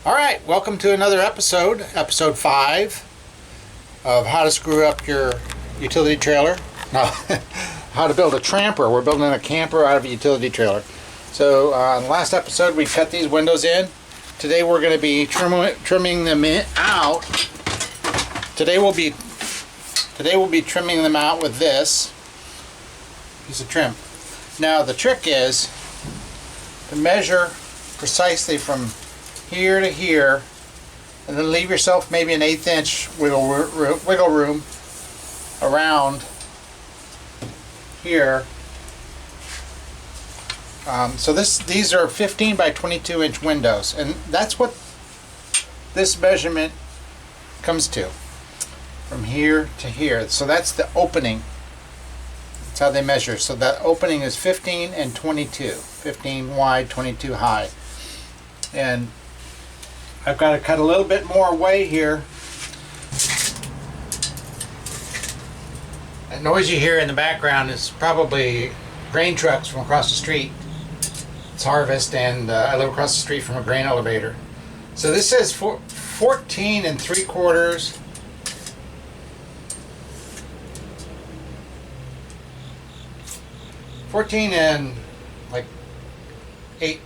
All right, welcome to another episode, episode 5 of how to screw up your utility trailer. No, how to build a tramper. We're building a camper out of a utility trailer. So in the last episode we cut these windows in. Today we're going to be trimming them out. Today we'll be trimming them out with this piece of trim. Now the trick is to measure precisely from here to here, and then leave yourself maybe an 1/8 inch wiggle room around here. So these are 15 by 22 inch windows, and that's what this measurement comes to, from here to here. So that's the opening. That's how they measure. So that opening is 15 and 22. 15 wide, 22 high. And I've got to cut a little bit more away here. That noise you hear in the background is probably grain trucks from across the street. It's harvest, and I live across the street from a grain elevator. So this says 14 3/4. Fourteen and like 8.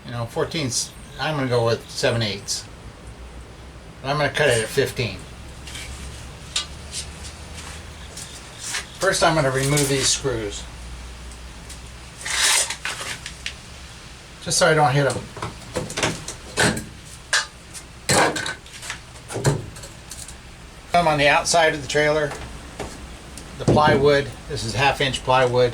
You know, 14's, I'm going to go with 7/8. And I'm going to cut it at 15. First I'm going to remove these screws, just so I don't hit them. I'm on the outside of the trailer. The plywood, this is 1/2 inch plywood.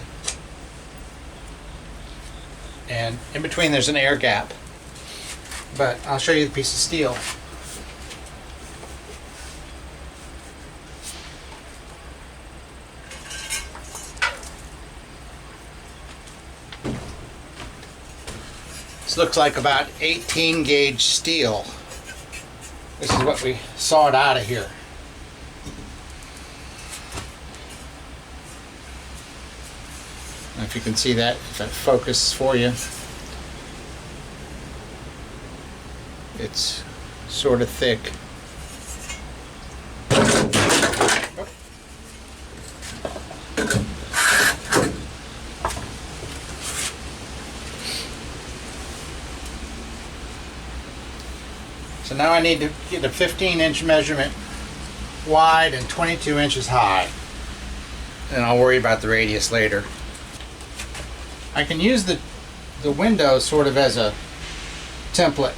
And in between there's an air gap. But I'll show you the piece of steel. This looks like about 18 gauge steel. This is what we sawed out of here. I don't know if you can see that, if that focuses for you. It's sort of thick. So now I need to get a 15 inch measurement wide and 22 inches high. And I'll worry about the radius later. I can use the window sort of as a template.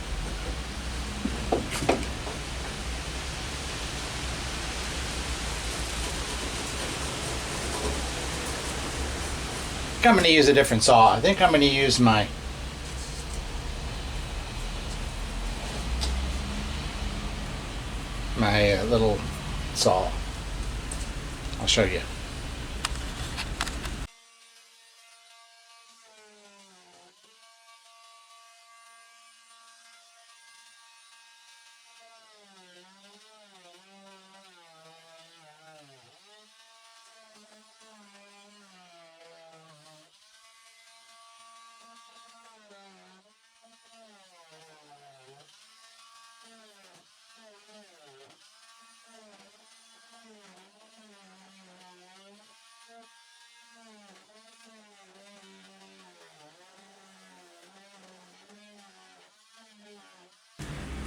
I think I'm going to use a different saw. I think I'm going to use my little saw. I'll show you.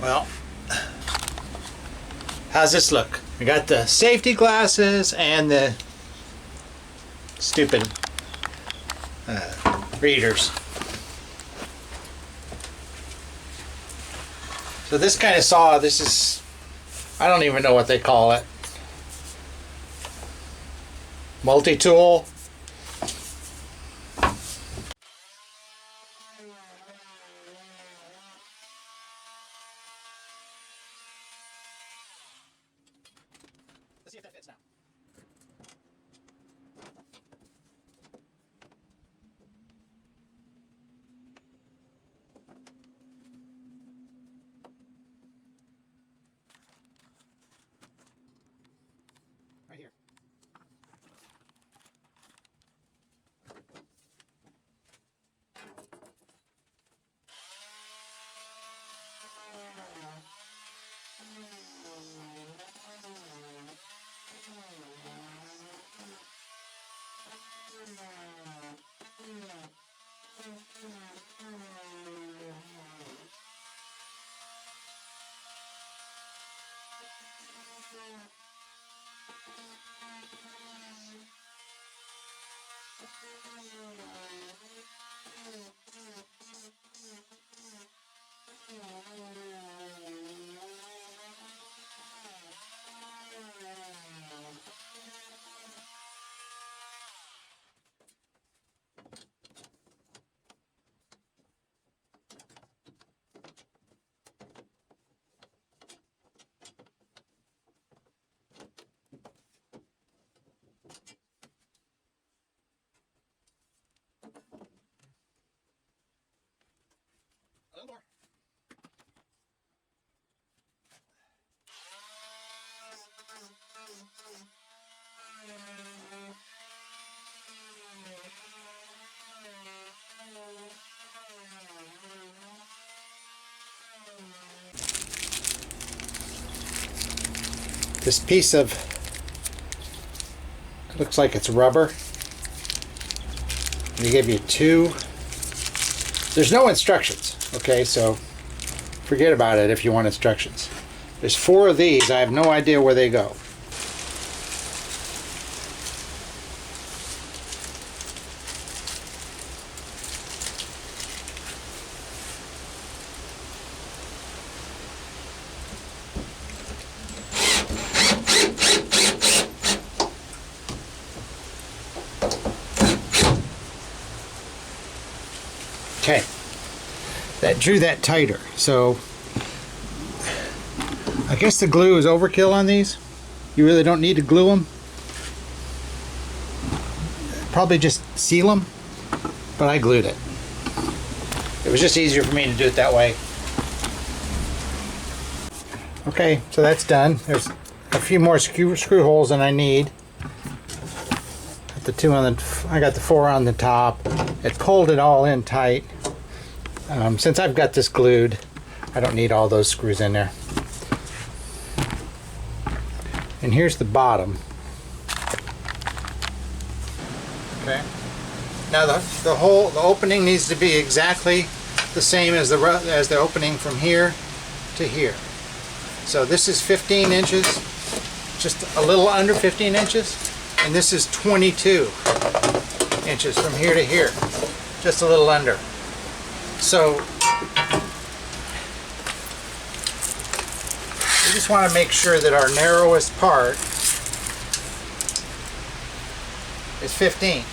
Well, how's this look? I got the safety glasses and the stupid readers. So this kind of saw, this is, I don't even know what they call it. Multi-tool. Let's see if that fits now. Right here. A little more. This piece of, it looks like it's rubber. They give you two. There's no instructions, okay, so forget about it if you want instructions. There's 4 of these. I have no idea where they go. Okay, that drew that tighter, so I guess the glue is overkill on these. You really don't need to glue them. Probably just seal them, but I glued it. It was just easier for me to do it that way. Okay, so that's done. There's a few more screw holes than I need. I got the 4 on the top. It pulled it all in tight. Since I've got this glued, I don't need all those screws in there. And here's the bottom. Okay. Now the opening needs to be exactly the same as the opening from here to here. So this is 15 inches, just a little under 15 inches, and this is 22 inches from here to here, just a little under. So we just want to make sure that our narrowest part is 15.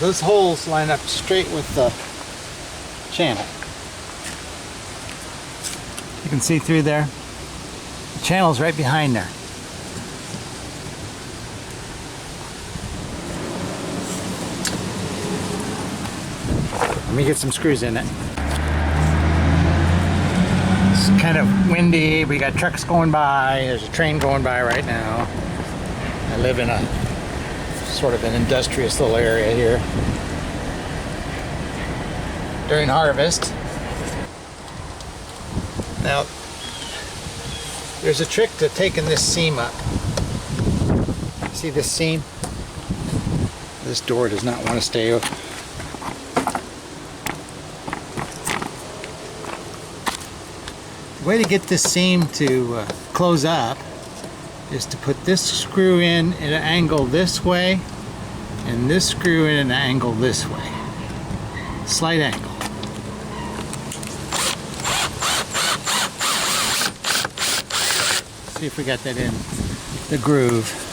those holes line up straight with the channel. You can see through there. The channel's right behind there. Let me get some screws in it. It's kind of windy. We got trucks going by. There's a train going by right now. I live in a sort of an industrious little area here during harvest. Now, there's a trick to taking this seam up. See this seam? This door does not want to stay open. The way to get this seam to close up is to put this screw in at an angle this way and this screw in at an angle this way. Slight angle. See if we got that in the groove.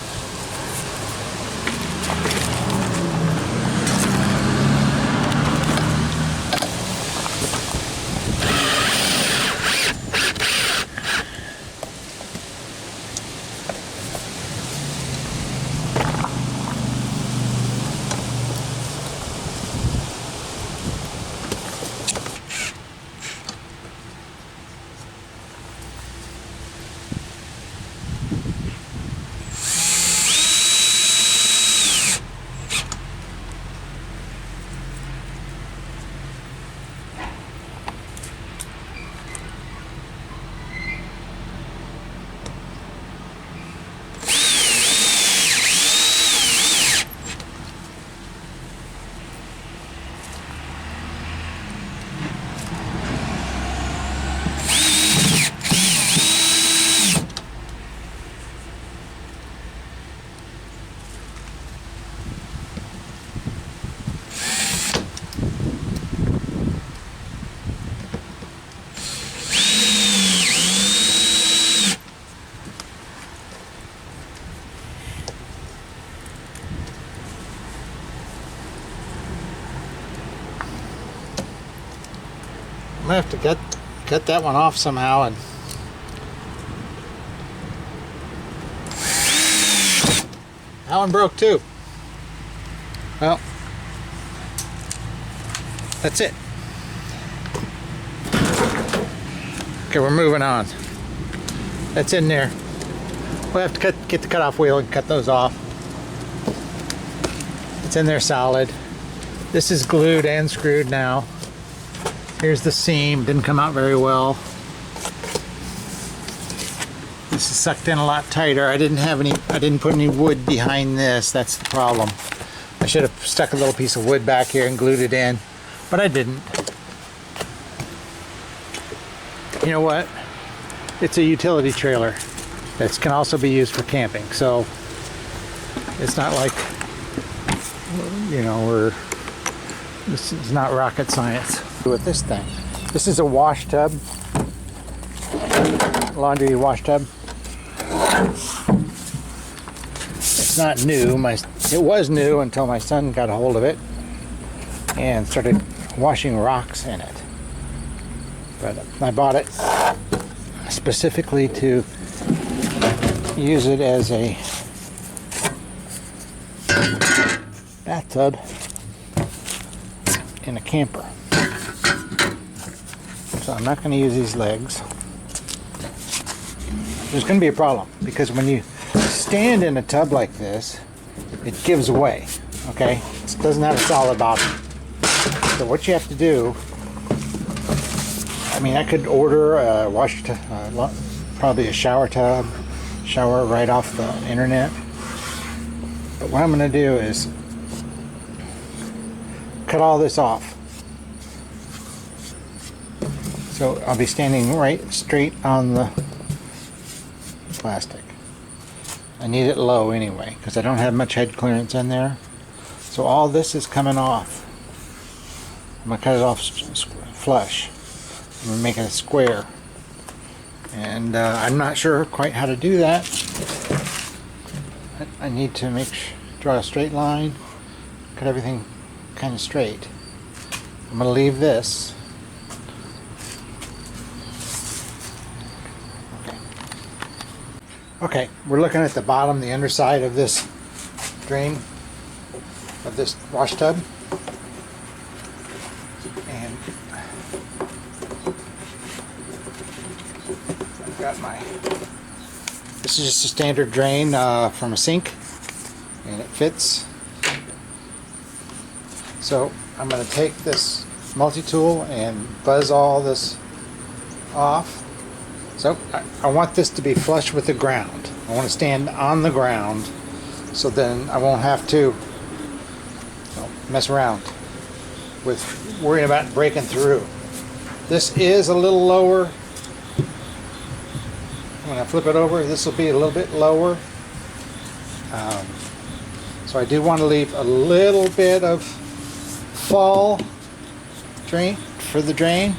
I'm gonna have to cut that one off somehow, and that one broke too. Well, that's it. Okay, we're moving on. That's in there. We'll have to get the cutoff wheel and cut those off. It's in there solid. This is glued and screwed now. Here's the seam, didn't come out very well. This is sucked in a lot tighter. I didn't put any wood behind this. That's the problem. I should have stuck a little piece of wood back here and glued it in, but I didn't. You know what? It's a utility trailer that can also be used for camping, so it's not like, you know, this is not rocket science. With this thing, this is a wash tub, laundry wash tub. It's not new. It was new until my son got a hold of it and started washing rocks in it. But I bought it specifically to use it as a bathtub in a camper. So I'm not going to use these legs. There's going to be a problem because when you stand in a tub like this, it gives away. Okay, it doesn't have a solid bottom. So what you have to do, I mean, I could order a wash tub, probably a shower tub, shower right off the internet. But what I'm going to do is cut all this off. So I'll be standing right straight on the plastic. I need it low anyway because I don't have much head clearance in there. So all this is coming off. I'm going to cut it off flush. I'm going to make it a square. And I'm not sure quite how to do that. I need to draw a straight line, cut everything kind of straight. I'm going to leave this. Okay, we're looking at the bottom, the underside of this drain, of this wash tub. And I've got this is just a standard drain from a sink, and it fits. So I'm going to take this multi-tool and buzz all this off. So I want this to be flush with the ground. I want to stand on the ground, so then I won't have to mess around with worrying about breaking through. This is a little lower. When I flip it over, this will be a little bit lower. So I do want to leave a little bit of fall drain for the drain.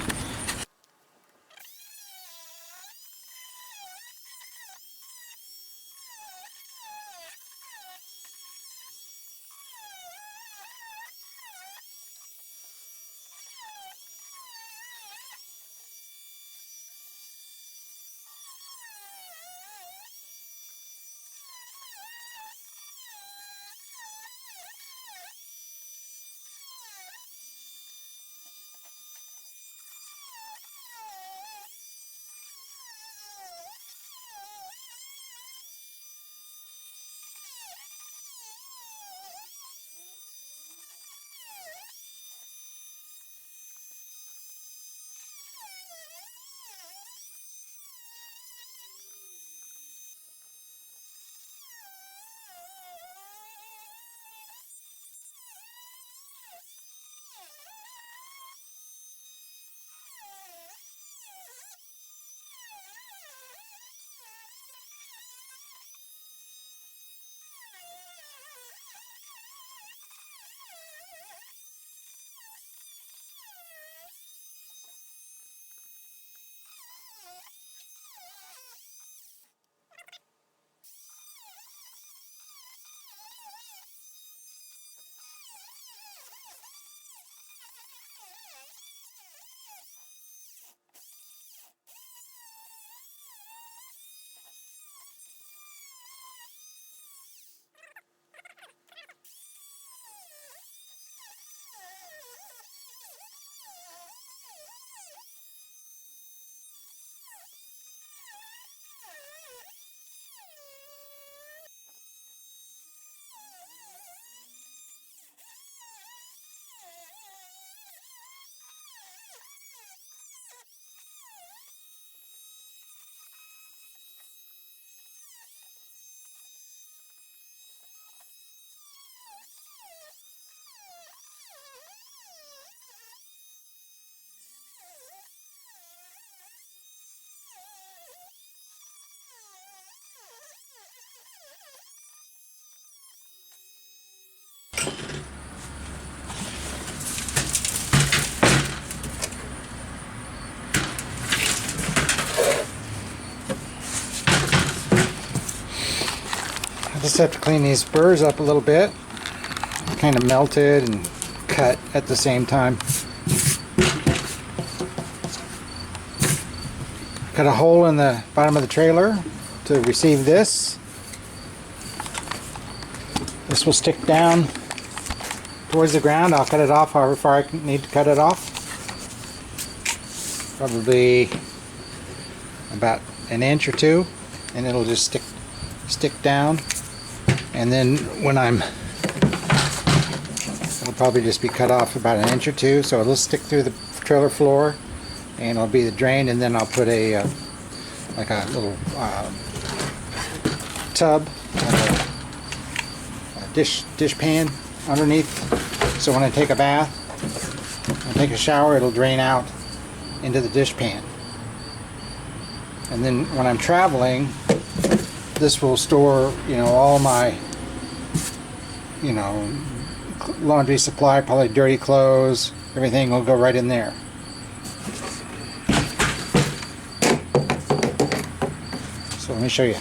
I just have to clean these burrs up a little bit. Kind of melted and cut at the same time. Cut a hole in the bottom of the trailer to receive this. This will stick down towards the ground. I'll cut it off however far I need to cut it off. Probably about an inch or two, and it'll just stick down. And then when it'll probably just be cut off about an inch or two, so it'll stick through the trailer floor, and it'll be the drain. And then I'll put a like a little tub, a dish pan underneath, so when I take a bath and take a shower, it'll drain out into the dish pan. And then when I'm traveling, this will store, all my, laundry supply, probably dirty clothes, everything will go right in there. So let me show you.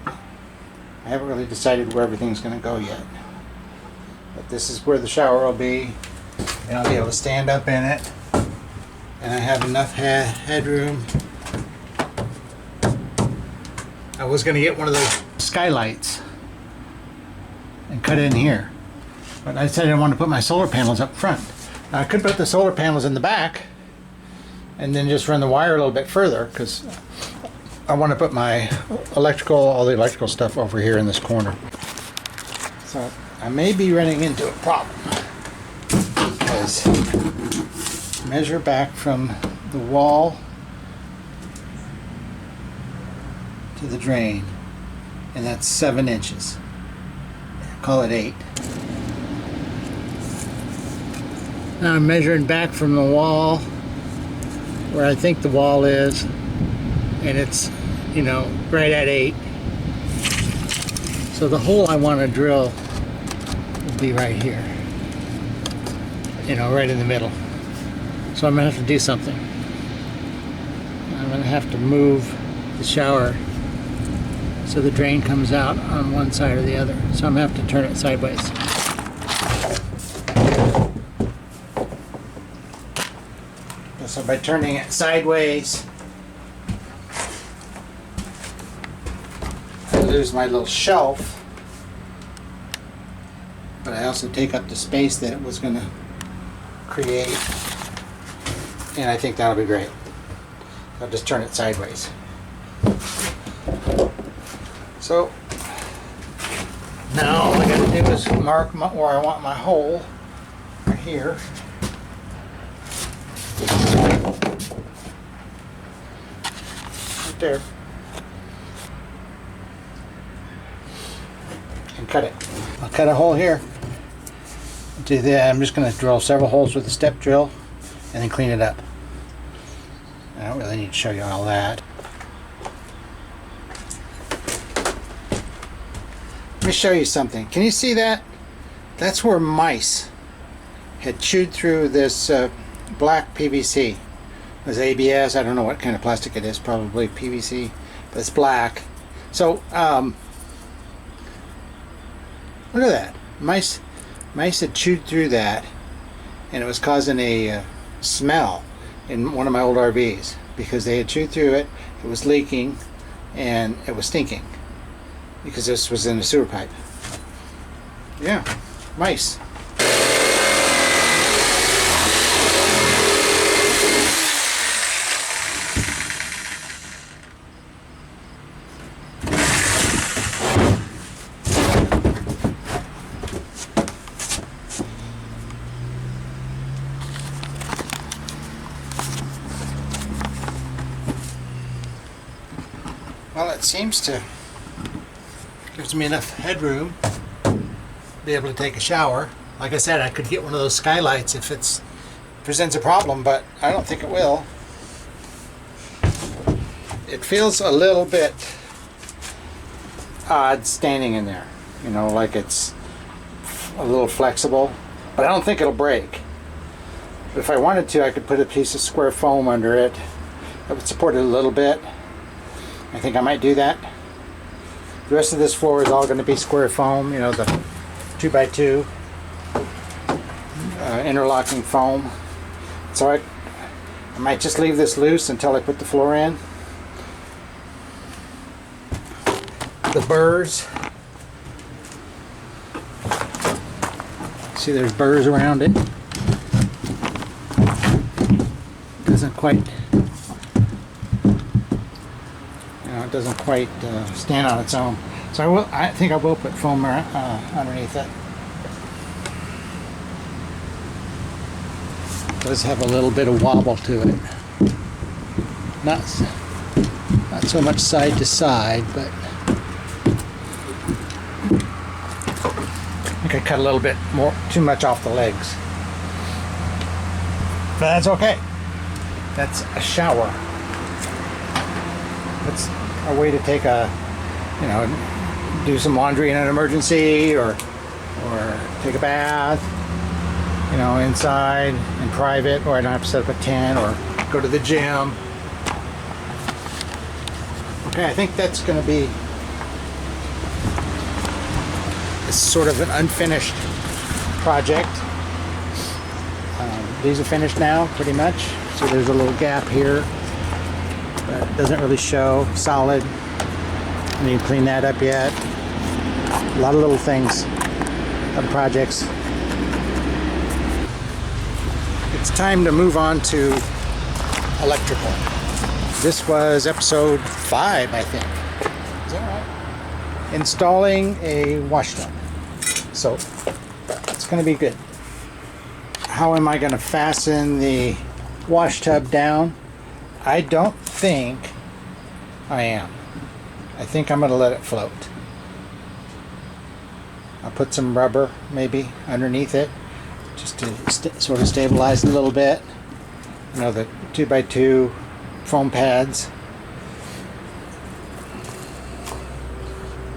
I haven't really decided where everything's going to go yet. But But this is where the shower will be, and I'll be able to stand up in it, and I have enough headroom. I was going to get one of those skylights and cut it in here, but I decided I wanted to put my solar panels up front. Now, I could put the solar panels in the back and then just run the wire a little bit further, because I want to put my all the electrical stuff over here in this corner. So I may be running into a problem, because measure back from the wall to the drain, and that's 7 inches. Call it 8. Now I'm measuring back from the wall where I think the wall is, and it's, you know, right at 8. So the hole I want to drill will be right here, you know, right in the middle. So I'm gonna have to do something. I'm gonna have to move the shower so the drain comes out on one side or the other. So I'm gonna have to turn it sideways. So by turning it sideways, I lose my little shelf, but I also take up the space that it was going to create, and I think that'll be great. I'll just turn it sideways. So now all I got to do is mark where I want my hole, right here. Right there. And cut it. I'll cut a hole here. I'm just going to drill several holes with a step drill and then clean it up. I don't really need to show you all that. Let me show you something. Can you see that? That's where mice had chewed through this black PVC. It was ABS. I don't know what kind of plastic it is. Probably PVC, but it's black. So look at that. Mice had chewed through that, and it was causing a smell in one of my old RVs because they had chewed through it. It was leaking, and it was stinking because this was in a sewer pipe. Yeah, mice. Well, it seems to gives me enough headroom to be able to take a shower. Like I said, I could get one of those skylights if it presents a problem, but I don't think it will. It feels a little bit odd standing in there, you know, like it's a little flexible, but I don't think it'll break. But if I wanted to, I could put a piece of square foam under it that would support it a little bit. I think I might do that. The rest of this floor is all going to be square foam, you know, the 2x2 interlocking foam. So I might just leave this loose until I put the floor in. The burrs. See, there's burrs around it. Doesn't quite. It doesn't quite stand on its own, so I think I will put foam underneath it. It does have a little bit of wobble to it, not so much side to side, but I think I cut a little bit too much off the legs, but that's okay. That's a shower. That's a way to take do some laundry in an emergency, or take a bath, you know, inside in private, or I don't have to set up a tent or go to the gym. Okay, I think that's going to be sort of an unfinished project. These are finished now, pretty much. So there's a little gap here, but it doesn't really show solid. I need to clean that up yet. A lot of little things of projects. It's time to move on to electrical. This was episode 5, I think. Is that right? Installing a wash tub. So it's going to be good. How am I going to fasten the wash tub down? I don't think I am. I think I'm going to let it float. I'll put some rubber maybe underneath it just to sort of stabilize it a little bit. You know, the 2x2 foam pads.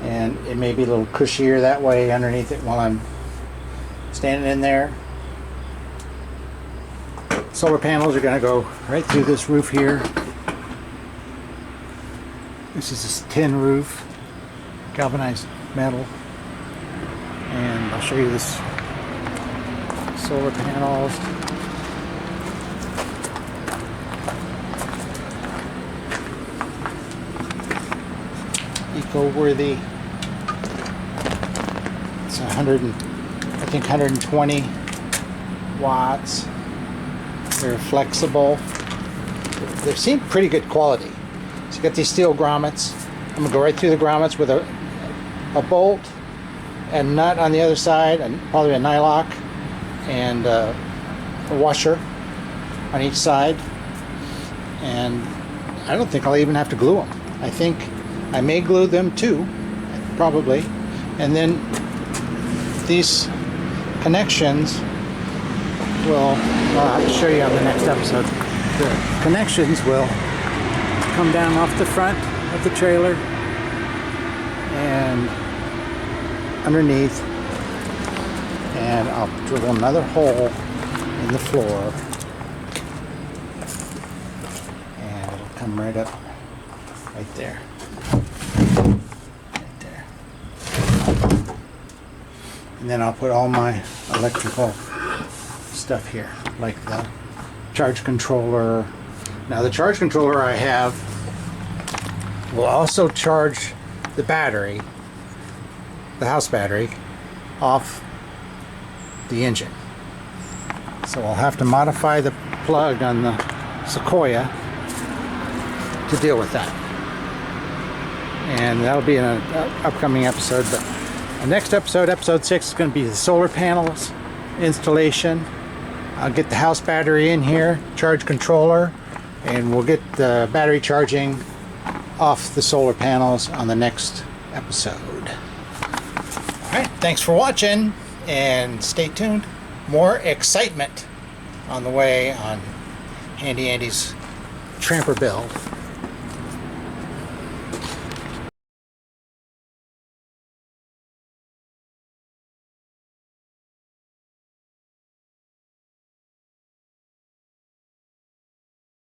And it may be a little cushier that way underneath it while I'm standing in there. Solar panels are going to go right through this roof here. This is a tin roof, galvanized metal. And I'll show you this solar panels. Eco-worthy. It's 120 watts. They're flexible. They seem pretty good quality. So you got these steel grommets. I'm gonna go right through the grommets with a bolt and nut on the other side, and probably a nylock, and a washer on each side. And I don't think I'll even have to glue them. I think I may glue them too, probably. And then these connections will, I'll have to show you on the next episode. The connections will come down off the front of the trailer and underneath, and I'll drill another hole in the floor, and it'll come right up right there. Right there. And then I'll put all my electrical stuff here, like the charge controller. Now the charge controller I have will also charge the battery, the house battery, off the engine. So I'll have to modify the plug on the Sequoia to deal with that. And that'll be in an upcoming episode. But the next episode, episode 6, is going to be the solar panels installation. I'll get the house battery in here, charge controller, and we'll get the battery charging off the solar panels on the next episode. Alright, thanks for watching, and stay tuned. More excitement on the way on Handy Andy's Tramper Build.